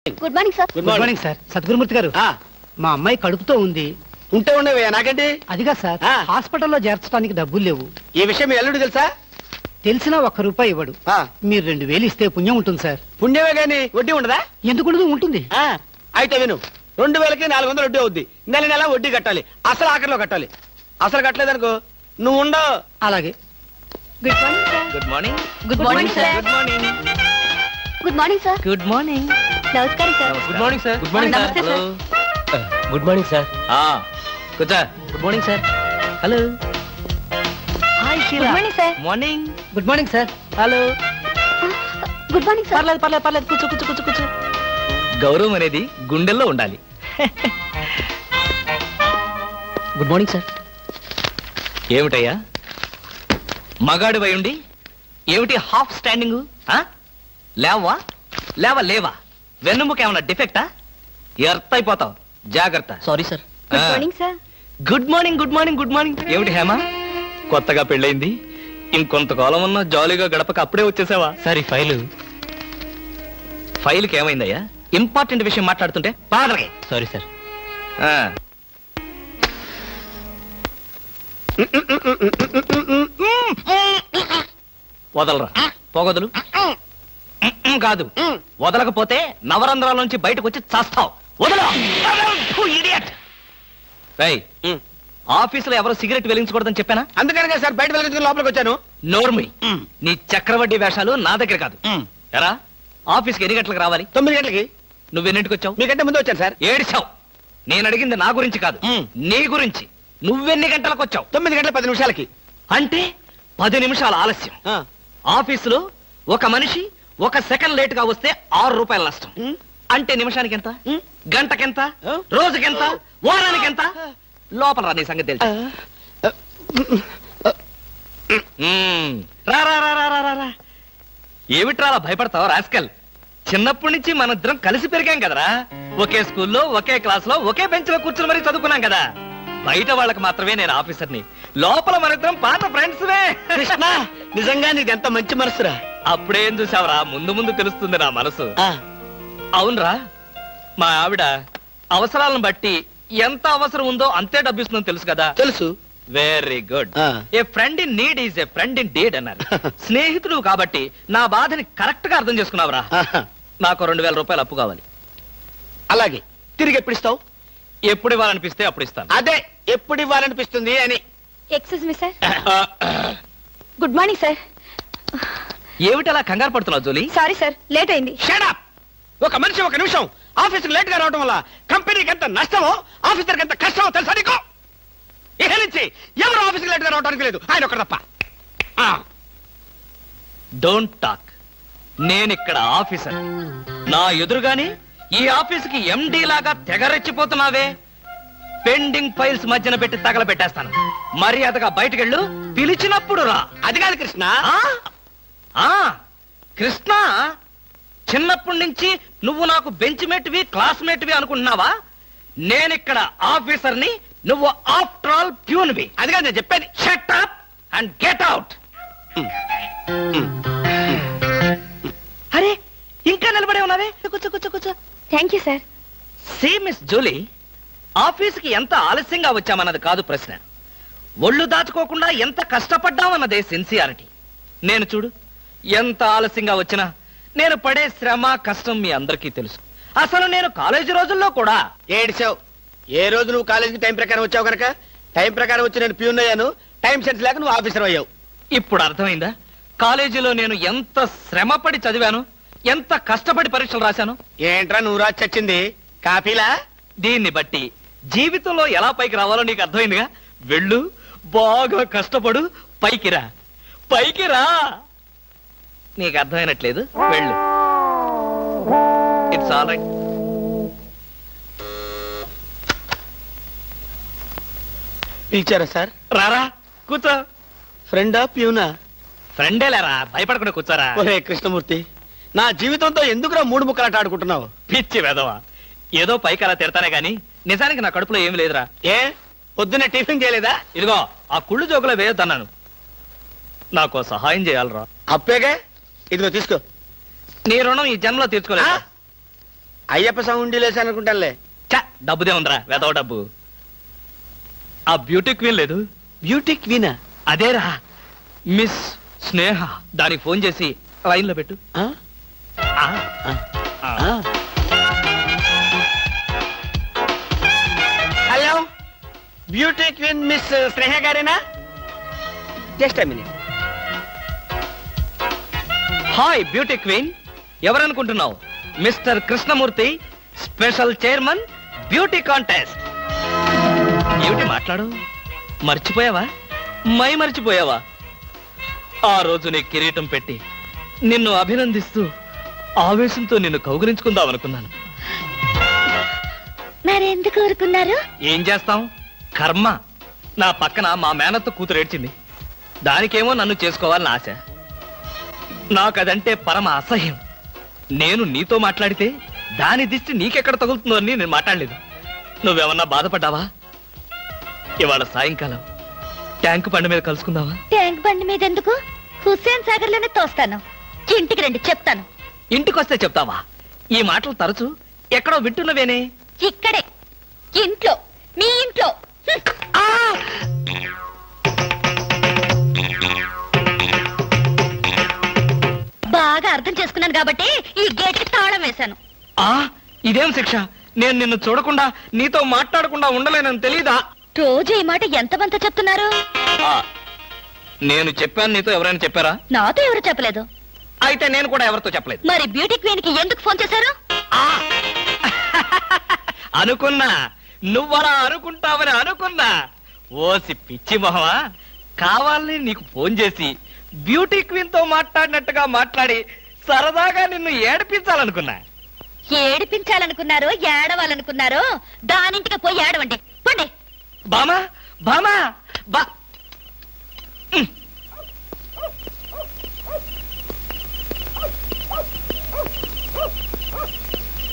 Good morning sir. Good morning sir. Sadgurumurthy garu, మా అమ్మాయి కడుపుతో ఉంది. ఉంటే ఉండవే నాకంటే. అదిగా సార్, హాస్పిటల్లో చేర్చడానికి డబ్బులు లేవు. ఈ విషయం మీ అల్లుడు తెలుసా? తెలిసినా ₹1 ఇవ్వడు. మీరు 2000 ఇస్తే పుణ్యం ఉంటుంది సార్. పుణ్యమే గాని వడ్డీ ఉండదా? ఎందుకుండదు, ఉంటుంది. అయితే విను, 2000కి 400 వడ్డీ అవుద్ది. నెల నెల వడ్డీ కట్టాలి. అసలు ఆఖరిలో కట్టాలి. అసలు కట్టలేదనుకో నువ్వు ఉండవు. అలాగే. Good morning sir. Good morning sir. Good morning sir. Good morning sir. Good morning. నమస్కారం sir. Good morning sir. Good morning sir. Good morning sir. కూర్చో. Good morning sir. Hello. Hi good morning sir. Morning. Good morning sir. Hello. Good morning sir. పర్లేదు పర్లేదు పర్లేదు, కూర్చో కూర్చో కూర్చో కూర్చో. గౌరవం అనేది గుండెల్లో ఉండాలి. Good morning sir. ఏమిటయ్యా మగాడి వై ఉండి ఏమిటి హాఫ్ స్టాండింగ్? లేవా లేవా లేవా? వెన్నుముక ఏమన్నా డిఫెక్టా? ఎర్త్ అయిపోతావు, జాగ్రత్త. Sorry sir. Good morning sir. Good morning good morning good morning. ఏమిటి హేమ, కొత్తగా పెళ్ళయింది, ఇంకొంతకాలం ఉన్నా జాలీగా గడపక అప్పుడే వచ్చేసావా? సరే, ఫైల్కి ఏమైందయ్యా? ఇంపార్టెంట్ విషయం మాట్లాడుతుంటే బాధలకి. Sorry sir. వదలరా, పొగదులు కాదు. వదలకపోతే నవరంధ్రాల నుంచి బయటకు వచ్చి చస్తావు. వదల. ఆఫీసులో ఎవరు సిగరెట్ వెలిగించకూడదని చెప్పానా? అందుకనే సార్ బయట వెళ్ళి లోపలికి వచ్చాను. నోర్మి, నీ చక్రవడ్డీ వేషాలు నా దగ్గర కాదు. ఎరా, ఆఫీస్కి ఎన్ని గంటలకు రావాలి? 9 గంటలకి. నువ్వెన్నింటికి వచ్చావు? మీకంటే ముందు వచ్చాను సార్. ఏడిచావు. నేను అడిగింది నా గురించి కాదు, నీ గురించి. నువ్వెన్ని గంటలకు వచ్చావు? 9 గంటల 10 నిమిషాలకి. అంటే 10 నిమిషాల ఆలస్యం. ఆఫీసులో ఒక మనిషి 1 సెకండ్ లేట్ గా వస్తే ₹6 నష్టం. అంటే నిమిషానికి ఎంత? గంటకెంత? రోజుకెంత? వారానికి ఎంత? లోపల రా, నీ సంగతి తెలుసు. రా రా రా రా రా రా. ఏమిట్రా అలా భయపడతావు రాస్కల్? చిన్నప్పటి నుంచి మనిద్దరం కలిసి పెరిగాం కదరా. ఒకే స్కూల్లో, ఒకే క్లాస్ లో, ఒకే బెంచ్ లో కూర్చుని మరీ చదువుకున్నాం కదా. బయట వాళ్ళకి మాత్రమే నేను ఆఫీసర్ని, లోపల మనిద్దరం పాత ఫ్రెండ్స్. కృష్ణ, నిజంగా నీది ఎంత మంచి మనసురా. అప్పుడేం చూసావరా, ముందు ముందు తెలుస్తుంది నా మనసు. అవునరా, మా ఆవిడ అవసరాలను బట్టి ఎంత అవసరం ఉందో అంతే డబ్బిస్తుందో తెలుసు కదా. తెలుసు. Very good. A friend in need is a friend indeed అన్నారు. స్నేహితుడు కాబట్టి నా బాధని కరెక్ట్ గా అర్థం చేసుకున్నావురా. నాకు ₹2000 అప్పు కావాలి. అలాగే. తిరిగి ఎప్పుడు ఇస్తావు? ఎప్పుడు ఇవ్వాలనిపిస్తే అప్పుడు ఇస్తాను. అదే, ఎప్పుడు ఇవ్వాలనిపిస్తుంది అని. Excuse me sir. Good morning sir. ఏమిటి అలా కంగారు పడుతున్నావు జోలీ? సారీ సార్, లేట్ అయింది. Shut up. ఒక మనిషి 1 నిమిషం ఆఫీసుకు లేట్ గా రావడం వల్ల కంపెనీకి ఎంత నష్టమో, ఆఫీసర్కి ఎంత కష్టమో తెలుసా నీకు? ఇక నుంచి ఎవరు ఆఫీసుకు లేట్ గా రావడానికి లేదు, ఆయన ఒకటి తప్ప. Don't talk. నేనిక్కడ ఆఫీసర్. నా ఎదురుగాని ఈ ఆఫీసుకి ఎండీ లాగా తెగరెచ్చిపోతున్నావే. పెండింగ్ ఫైల్స్ మధ్యన పెట్టి తగలబెట్టేస్తాను. మర్యాదగా బయటకెళ్ళు, పిలిచినప్పుడు రా. అది కాదు కృష్ణ. కృష్ణ, చిన్నప్పటి నుంచి నువ్వు నాకు బెంచ్ మేట్వి, క్లాస్మేట్వి అనుకుంటున్నావా? నేనిక్కడ ఆఫీసర్ని, నువ్వు ఆఫ్టర్ ఆల్ ప్యూన్వి. అది కాదు నేను చెప్పేది. Shut up and get out. అరే, ఇంకా నిలబడే ఉన్నావే? కూర్చో కూర్చో కూర్చో. Thank you sir. See miss Julie, ఆఫీస్కి ఎంత ఆలస్యంగా వచ్చామన్నది కాదు ప్రశ్న. ఒళ్ళు దాచుకోకుండా ఎంత కష్టపడ్డామన్నదే సిన్సియారిటీ. నేను చూడు, ఎంత ఆలస్యంగా వచ్చినా నేను పడే శ్రమ, కష్టం మీ అందరికీ తెలుసు. అసలు నేను కాలేజీ రోజుల్లో కూడా ఏడిచావు. ఏ రోజు నువ్వు కాలేజీకి టైం ప్రకారం వచ్చావు కనుక టైం ప్రకారం వచ్చి నేను ప్యూన్ అయ్యాను. టైం సెన్స్ లేక నువ్వు ఆఫీసర్ అయ్యావు. ఇప్పుడు అర్థమైందా కాలేజీలో నేను ఎంత శ్రమపడి చదివాను, ఎంత కష్టపడి పరీక్షలు రాశాను? ఏంట్రా నువ్వు రాసి చచ్చింది? కాపీలా? దీన్ని బట్టి జీవితంలో ఎలా పైకి రావాలో నీకు అర్థమైందిగా. వెళ్ళు, బాగా కష్టపడు, పైకి రా. పైకి రా. నీకు అర్థమైనట్లేదు, వెళ్ళు. It's all right. పిలిచారా సార్? రారా, కూర్చో. ఫ్రెండా ప్యూనా? ఫ్రెండే లేరా, భయపడకుండా కూర్చోరా. ఒరే కృష్ణమూర్తి, నా జీవితంతో ఎందుకురా 3 ముక్కలాట ఆడుకుంటున్నావు? పిచ్చి వెదవా, ఏదో పైకి అలా తిడతానే గాని నిజానికి నా కడుపులో ఏమి లేదురా. ఏ, పొద్దున్న టిఫిన్ చేయలేదా? ఇదిగో ఆ కుళ్ళు జోకులో వేయొద్దన్నాను. నాకు సహాయం చేయాలరా. అప్పేగా, ఇదిగో తీసుకో. నీ రుణం ఈ జన్మలో తీర్చుకోలేదు. అయ్యప్ప సౌండి లేసి అనుకుంటానులే. చ డబ్బుదే ఉందిరా వెదవ డబ్బు. ఆ బ్యూటీ క్వీన్ లేదు, బ్యూటీ క్వీనా? అదేరా మిస్ స్నేహ. దానికి ఫోన్ చేసి లైన్లో పెట్టు. ఆ? ఆ, ఆ. Hello, beauty queen miss Sneha గారేనా? Just minute. Hi beauty queen, ఎవరనుకుంటున్నావు? Mister Krishnamurthy, special chairman beauty contest. ఏమిటి మాట్లాడు? మర్చిపోయావా? మర్చిపోయావా? ఆ రోజు నీ కిరీటం పెట్టి నిన్ను అభినందిస్తూ ఆవేశంతో నిన్ను కౌగిలించుకుందాం అనుకున్నాను. మరెందుకు కోరుకున్నారు? ఏం చేస్తాం, కర్మ. నా పక్కన మా మేనత్త కూతురు ఏడ్చింది. దానికేమో నన్ను చేసుకోవాలని ఆశ. నాకదంటే పరమ అసహ్యం. నేను నీతో మాట్లాడితే దాని దిష్టి నీకెక్కడ తగులుతుందో అని నేను మాట్లాడలేదు. నువ్వేమన్నా బాధపడ్డావా? ఇవాళ సాయంకాలం ట్యాంకు బండి మీద కలుసుకుందావా? ట్యాంక్ బండి మీద ఎందుకు? హుస్సేన్ సాగర్ లోనే తోస్తాను. ఇంటికి రండి, చెప్తాను. ఇంటికొస్తే చెప్తావా? ఈ మాటలు తరచు ఎక్కడో వింటున్నవేనే. ఇక్కడే, ఇంట్లో, మీ ఇంట్లో. ఆ! బాగా అర్థం చేసుకున్నాను కాబట్టి ఈ గేట్కి తాళం వేశాను. ఆ, ఇదేం శిక్ష? నేను నిన్ను చూడకుండా నీతో మాట్లాడకుండా ఉండలేనని తెలీదా? రోజు ఈ మాట ఎంతమంత చెప్తున్నారు? ఆ, నేను చెప్పాను, నీతో ఎవరైనా చెప్పారా? నాతో ఎవరు చెప్పలేదు. అయితే నేను కూడా ఎవరితో చెప్పలేదు. మరి బ్యూటీ క్వీన్ కి ఎందుకు ఫోన్ చేశారు? ఆ! అనుకున్నా, నువ్వలా అనుకుంటావని అనుకున్నా. ఓసి పిచ్చి మొహమా, కావాలని నీకు ఫోన్ చేసి బ్యూటీ క్వీన్ తో మాట్లాడినట్టుగా మాట్లాడి సరదాగా నిన్ను ఏడిపించాలనుకున్నా. ఏడిపించాలనుకున్నారో ఏడవాలనుకున్నారో దానింటికి పోయి ఏడవండి, పండి. బామా బామా బా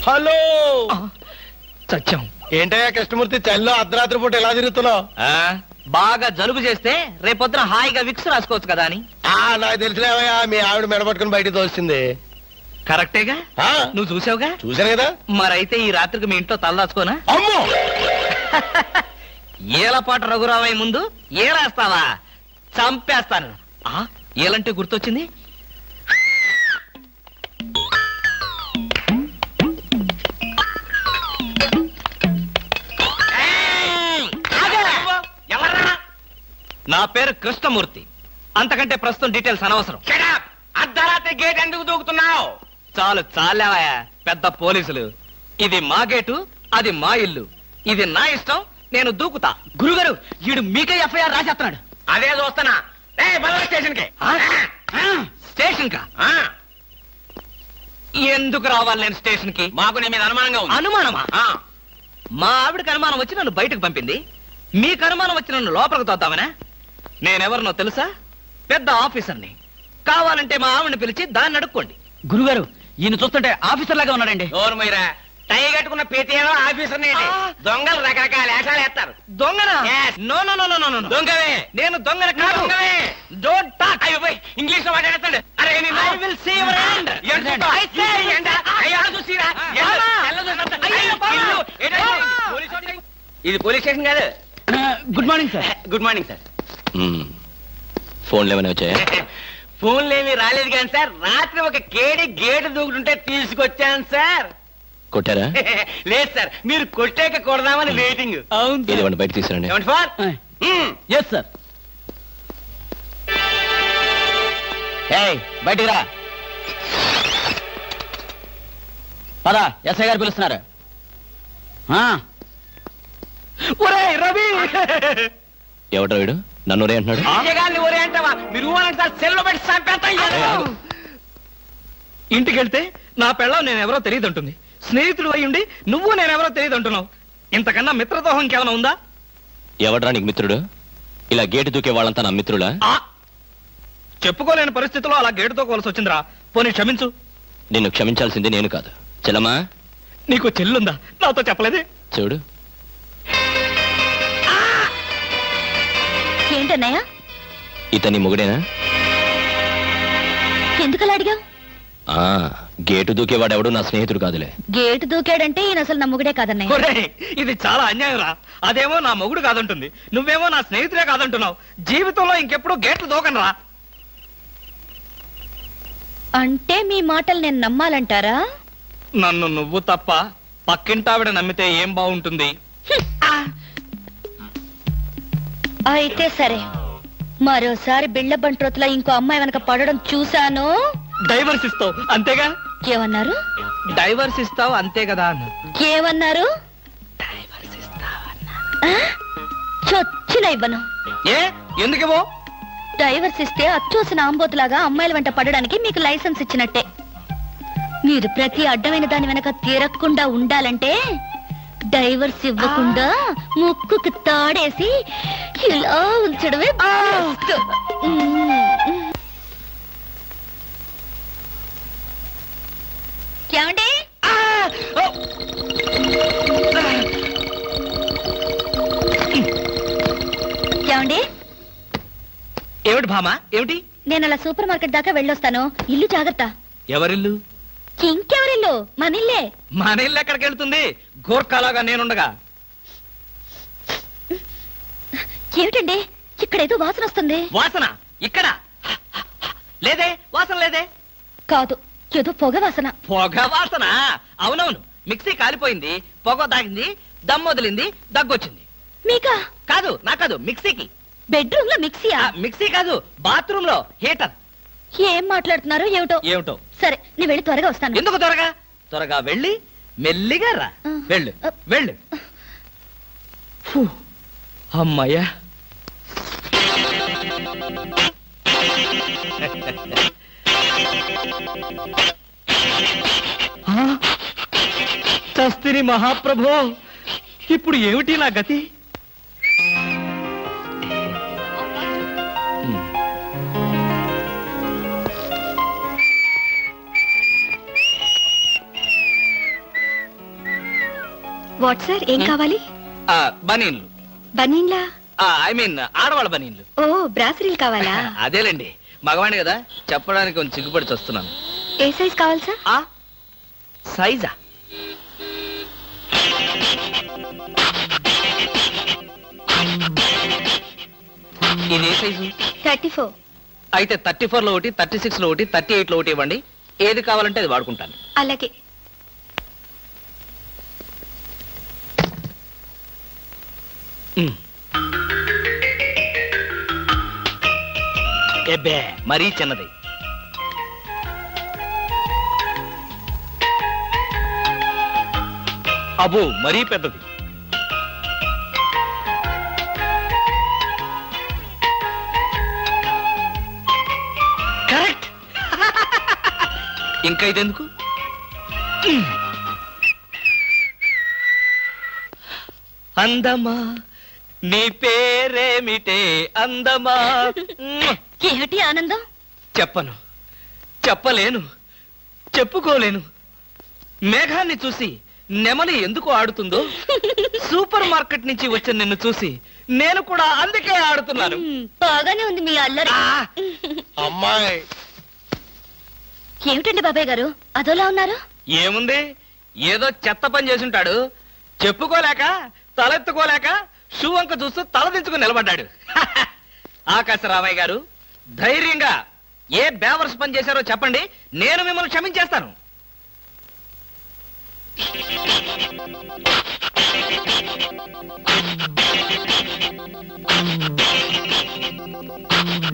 హలో, సత్యం. ఏంటయ్యా కృష్ణమూర్తి, చల్లో అర్ధరాత్రి పూట ఎలా తిరుగుతున్నావు? బాగా జలుబు చేస్తే రేపొద్దున హాయిగా విక్స్ రాసుకోవచ్చు కదా అని. నాకు తెలిసినవయ్యా, మీ ఆవిడ మెడపట్టుకుని బయటికి తోస్తుంది. కరెక్టేగా? ఆ, నువ్వు చూసావుగా? చూశాను కదా. మరైతే ఈ రాత్రికి మీ ఇంట్లో తలదాచుకోనా? అమ్మో, ఏలపాటు రఘురావయ్య ముందు ఏలేస్తావా? చంపేస్తాను. ఏలంటే గుర్తొచ్చింది. నా పేరు కృష్ణమూర్తి. అంతకంటే ప్రస్తుతం డీటెయిల్స్ అనవసరం. అర్ధరాత్రి గేట్ ఎందుకు దూకుతున్నావు? చాలు చాలేవయ్యా, పెద్ద పోలీసులు. ఇది మా గేటు, అది మా ఇల్లు. ఇది నా ఇష్టం, నేను దూకుతా. గురుగారు, వీడు మీకే ఎఫ్ఐఆర్ రాసేస్తున్నాడు. అదే చూస్తున్నా. స్టేషన్ కి. స్టేషన్ కా? ఎందుకు రావాలి నేను స్టేషన్ కి? మాకు నీ మీద అనుమానంగా ఉంది. అనుమానమా? మా ఆవిడకి అనుమానం వచ్చి నన్ను బయటకు పంపింది. మీకు అనుమానం వచ్చి నన్ను లోపలికి తోద్దామనా? నేనెవరినో తెలుసా? పెద్ద ఆఫీసర్ని. కావాలంటే మా ఆవిడని పిలిచి దాన్ని అడుక్కోండి. గురుగారు, ఈయన చూస్తుంటే ఆఫీసర్ లాగా ఉన్నాడండి. నోరు మీరా, టై కట్టుకున్న ప్రతిలో ఆఫీసర్ దొంగలు రకరకాల వేషాలు వేస్తారు. దొంగనా? Yes. No no no no no no. దొంగవే. నేను దొంగన కాదు. Don't talk. అయ్యో పోయి ఇంగ్లీష్ లో మాట్లాడతాడు. అరే I will see your hand. I say. ఇది పోలీస్ స్టేషన్ కాదు. Good morning sir. Good morning sir. ఫోన్లు ఏమైనా వచ్చాయా? ఫోన్లు ఏమీ రాలేదు కానీ సార్, రాత్రి ఒక కేడి గేటు దూకుతుంటే తీసుకొచ్చాను సార్. కొట్టారా? లేదు సార్, మీరు కొట్టాక కొడదామని వెయిటింగ్. అవును ఏదేమన్నా బయట తీసుకురండి. ఏమండి ఫార్? Yes sir. బయటికి రా. పదా, ఎస్ఐ గారు పిలుస్తున్నారు. ఒరేయ్ రవి, ఎవడ్రా వీడు? నన్ను ఒరే అంటున్నాడు. విజయగాన్ని ఒరే అంటావా? మీరు ఊరంటే సార్ సెల్లో పెట్టి చంపేస్తాం. ఇంటికి వెళ్తే నా పెళ్ళం నేనెవరో తెలియదంటుంది. స్నేహితుడు అయ్యుండి నువ్వు నేనెవరో తెలియదంటున్నావు. ఇంతకన్నా మిత్రదోహం ఇంకేమైనా ఉందా? ఎవడ్రా నీకు మిత్రుడు? ఇలా గేటు దూకే వాళ్ళంతా నా మిత్రులా? చెప్పుకోలేని పరిస్థితిలో అలా గేటుతో కోల్సి వచ్చిందిరా. పోనీ క్షమించు. నిన్ను క్షమించాల్సింది నేను కాదు. చెల్లమ్మా, నీకు చెల్లుందా? నాతో చెప్పలేదే. చూడు, ఏంటన్నయ్య? ఇతని మొగుడేనా? ఎందుకలా అడిగావు? గేటు దూకేవాడెవడు నా స్నేహితుడు కాదులే. గేటు దూకాడంటే ఈయన అసలు నమ్ముగుడే కాదన్నయ్య. ఒరేయ్, ఇది చాలా అన్యాయం రా. అదేమో నా మొగుడు కాదంటుంది, నువ్వేమో నా స్నేహితుడే కాదంటున్నావు. జీవితంలో ఇంకెప్పుడు గేట్లు దూకను రా. అంటే మీ మాటలు నేను నమ్మాలంటారా? నన్ను నువ్వు తప్ప పక్కింటావిడ నమ్మితే ఏం బాగుంటుంది? అయితే సరే, మరోసారి బిళ్ళ బంట్రోతులా ఇంకో అమ్మాయి వెనక పడడం చూశాను. డైవర్స్ ఇస్తావు అంతేగా? ఏమన్నారు? డైవర్స్ ఇస్తావు అంతే కదా అన్న. ఏమన్నారు? డైవర్స్ ఇస్తావన్నా. చొచ్చిన ఇవ్వను. ఏ ఎందుకేమో? డైవర్స్ ఇస్తే అచ్చూసిన ఆంబోతులాగా అమ్మాయిల వెంట పడడానికి మీకు లైసెన్స్ ఇచ్చినట్టే. మీరు ప్రతి అడ్డమైన దాని వెనక తీరకుండా ఉండాలంటే డైవర్స్ ఇవ్వకుండా ముక్కుకి తాడేసి ఇలా ఉంచడమే బెస్ట్. ఏమండి? ఏమండి? ఏమిటి భామా, ఏమిటి? నేను అలా సూపర్ మార్కెట్ దాకా వెళ్ళొస్తాను. ఇల్లు జాగ్రత్త. ఎవరిల్లు? ఇంకెవరిల్లు? మన ఇల్లే. మన ఇల్లు ఎక్కడికి వెళ్తుంది? గోర్ఖాలాగా నేనుండగా. ఏమిటండి ఇక్కడేదో వాసన వస్తుంది? వాసన ఇక్కడ లేదే, వాసన లేదే. కాదు, ఏదో పొగ వాసన. పొగ వాసన? అవునవును, మిక్సీ కాలిపోయింది, పొగ తాగింది, దమ్ వదిలింది, దగ్గొచ్చింది. మీకా? కాదు, నా కాదు, మిక్సీకి. బెడ్రూమ్ లో మిక్సీయా? మిక్సీ కాదు, బాత్రూమ్ లో హీటర్. ఏం మాట్లాడుతున్నారో ఏమిటో. ఏమిటో? సరే, నేను వెళ్ళి త్వరగా వస్తాను. ఎందుకు త్వరగా? త్వరగా వెళ్ళి మెల్లిగా రా. వెళ్ళు వెళ్ళు. ఫు, అమ్మయ్యా. చస్తిని మహాప్రభో, ఇప్పుడు ఏమిటి నా గతి? వాట్ సార్, ఏం కావాలి? బనీన్లు. బనీన్లా? ఐ మీన్ ఆడవాళ్ళ బనీన్లు. ఓ, బ్రాసరీలు కావాలా? అదేలేండి, మగవాణి కదా, చెప్పడానికి కొంచెం సిగ్గుపడి వస్తున్నాను. ఏ సైజ్ కావాలి సార్? సైజా? ఇది ఏ సైజు? 34. అయితే 34 లో ఒకటి, 36 లో ఒకటి, 38 లో ఒకటి ఇవ్వండి. ఏది కావాలంటే అది వాడుకుంటాను. అలాగే. ఎబ్బే, మరీ చిన్నది. అబ్బో, మరీ పెద్దది. కరెక్ట్. ఇంకా ఇదెందుకు? అందమా నీ పేరేమిటే అందమా? ఏమిటి ఆనందం? చెప్పను, చెప్పలేను, చెప్పుకోలేను. మేఘాన్ని చూసి నెమలి ఎందుకు ఆడుతుందో, సూపర్ మార్కెట్ నుంచి వచ్చిన నిన్ను చూసి నేను కూడా అందుకే ఆడుతున్నాను. బాగానే ఉంది మీ అల్లరి. అమ్మాయి ఏమిటండి బాబాయ్ గారు అదోలా ఉన్నారు? ఏముంది, ఏదో చెత్త పని చేసుంటాడు, చెప్పుకోలేక తలెత్తుకోలేక షూ వంక చూస్తూ తలదించుకుని నిలబడ్డాడు. ఆకాశరామయ్య గారు, ధైర్యంగా ఏ బేవర్స్ పని చేశారో చెప్పండి, నేను మిమ్మల్ని క్షమించేస్తాను.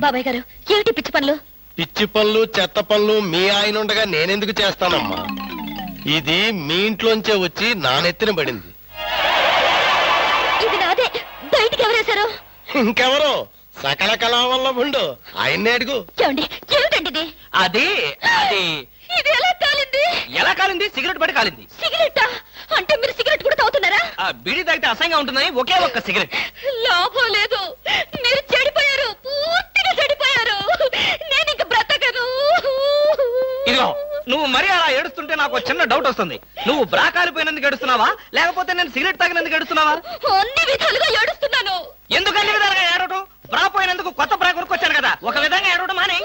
బాబాయ్ గారు, ఏమిటి పిచ్చి పనులు? పిచ్చి పనులు చెత్త పనులు మీ ఆయన ఉండగా నేనెందుకు చేస్తానమ్మా? ఇది మీ ఇంట్లోంచే వచ్చి నా నెత్తిన పడింది. ఇది నాదే. బయటికి ఎవరేశారు? ఇంకెవరో సకల కళా వల్ల ఉండు, ఆయన్నే అడుగు. ఏమండి, ఏమిటండి ఇది? అది అది ఇది ఎలా కాలింది? ఎలా కాలింది? సిగరెట్ పడి కాలింది. సిగరెట్టా? అంటే మీరు సిగరెట్ కూడా తాగుతున్నారా? ఆ బీడీ తాగితే అసహ్యంగా ఉంటుందని ఒకే ఒక్క సిగరెట్. లాభం లేదు, మీరు చెడిపోయారు, పూర్తిగా చెడిపోయారు. నేను ఇంక బ్రతకను. ఇదిగో, నువ్వు మరీ అలా ఏడుస్తుంటే నాకు చిన్న డౌట్ వస్తుంది. నువ్వు బ్రా కాలిపోయినందుకు ఏడుస్తున్నావా, లేకపోతే నేను సిగరెట్ తాగినందుకు ఏడుస్తున్నావా? అన్ని విధాలుగా ఏడుస్తున్నాను. ఎందుకు అన్ని విధాలుగా ఏడవటం? బ్రా పోయినందుకు కొత్త బ్రా కొనుక్కొచ్చాను కదా, ఒక విధంగా ఏడవటం మాని.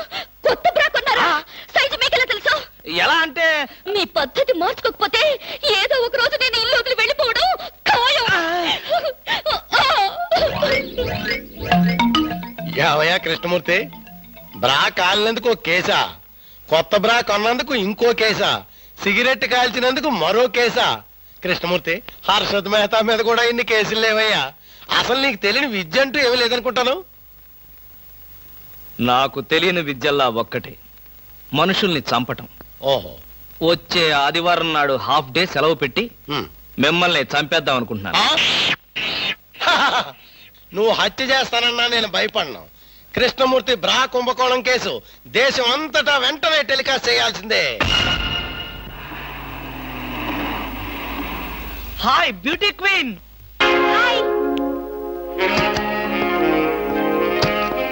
కొత్త బ్రా కొన్నారా? సైజు మీకెలా తెలుసు? ఎలా అంటే మీ పద్ధతి మార్చుకోకపోతే ఏదో ఒక రోజు నేను ఇల్లు వదిలి వెళ్ళిపోవడం ఖాయం. యావయ్యా కృష్ణమూర్తి, బ్రా కాలినందుకు ఒక కేసా, కొత్త బ్రా కొన్నందుకు ఇంకో కేసా, సిగరెట్ కాల్చినందుకు మరో కేసా? కృష్ణమూర్తి, హర్షద్ మెహతా మీద కూడా ఇన్ని కేసులు లేవయ్యా. అసలు నీకు తెలియని విద్య అంటూ ఏమీ లేదనుకుంటాను. నాకు తెలియని విద్యల్లా ఒక్కటే, మనుషుల్ని చంపటం. ఓహో. వచ్చే ఆదివారం నాడు హాఫ్ డే సెలవు పెట్టి హ్మ్. మిమ్మల్ని చంపేద్దాం అనుకుంటున్నాను. నువ్వు హత్య చేస్తానన్నా నేను భయపడను. కృష్ణమూర్తి బ్రా కుంభకోణం కేసు దేశం అంతటా వెంటనే టెలికాస్ట్ చేయాల్సిందే. Hi beauty queen.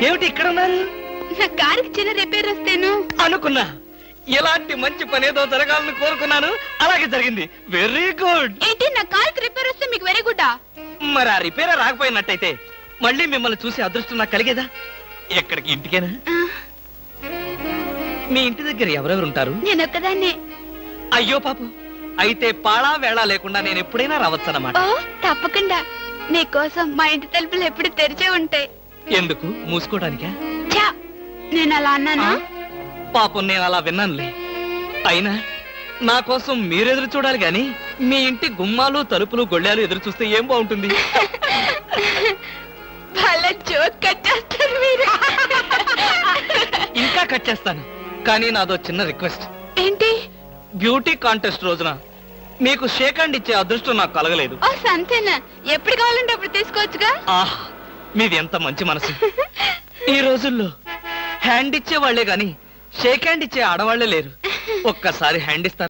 ఏమిటి ఇక్కడ ఉన్నారు? నా కారుకి చిన్న రిపేర్ వస్తేను అనుకున్నా ఇలాంటి మంచి పని ఏదో జరగాలని కోరుకున్నాను, అలాగే జరిగింది. Very good. ఏంటి నా కారుకి రిపేర్ వస్తే మీకు వెరీ గుడ్? మరి ఆ రిపేర్ రాకపోయినట్టయితే మళ్ళీ మిమ్మల్ని చూసి అదృష్టం నాకు కలిగేదా? ఎక్కడికి? ఇంటికేనా? మీ ఇంటి దగ్గర ఎవరెవరు ఉంటారు? నేను ఒక్కదాన్నే. అయ్యో పాపం, అయితే పాళా వేళ లేకుండా నేను ఎప్పుడైనా రావచ్చన్నమాట. ఓ తప్పకుండా. నీకోసం మా ఇంటి తలుపులు ఎప్పుడు తెరిచే ఉంటాయి. ఎందుకు? మూసుకోవడానికా? ఛా, నేను అలా అన్నానా? పాపం నేను అలా విన్నానులే. అయినా నా కోసం మీరెదురు చూడాలి గాని మీ ఇంటి గుమ్మాలు తలుపులు గొళ్ళాలు ఎదురు చూస్తే ఏం బాగుంటుంది? భలే జోక్ కట్ చేస్తారు మీరు. ఇంకా కట్ చేస్తాను, కానీ నాదో చిన్న రిక్వెస్ట్. ఏంటి? బ్యూటీ కాంటెస్ట్ రోజున మీకు షేక్ హ్యాండ్ ఇచ్చే అదృష్టం నాకు కలగలేదు. ఓ సంతేనా? ఎప్పుడు కావాలంటే అప్పుడు తీసుకోవచ్చుగా. ఆహ్, మీది ఎంత మంచి మనసు. ఈ రోజుల్లో హ్యాండ్ ఇచ్చే వాళ్లే గాని షేక్ హ్యాండ్ ఇచ్చే ఆడవాళ్లే లేరు. ఒక్కసారి హ్యాండ్ ఇస్తారు.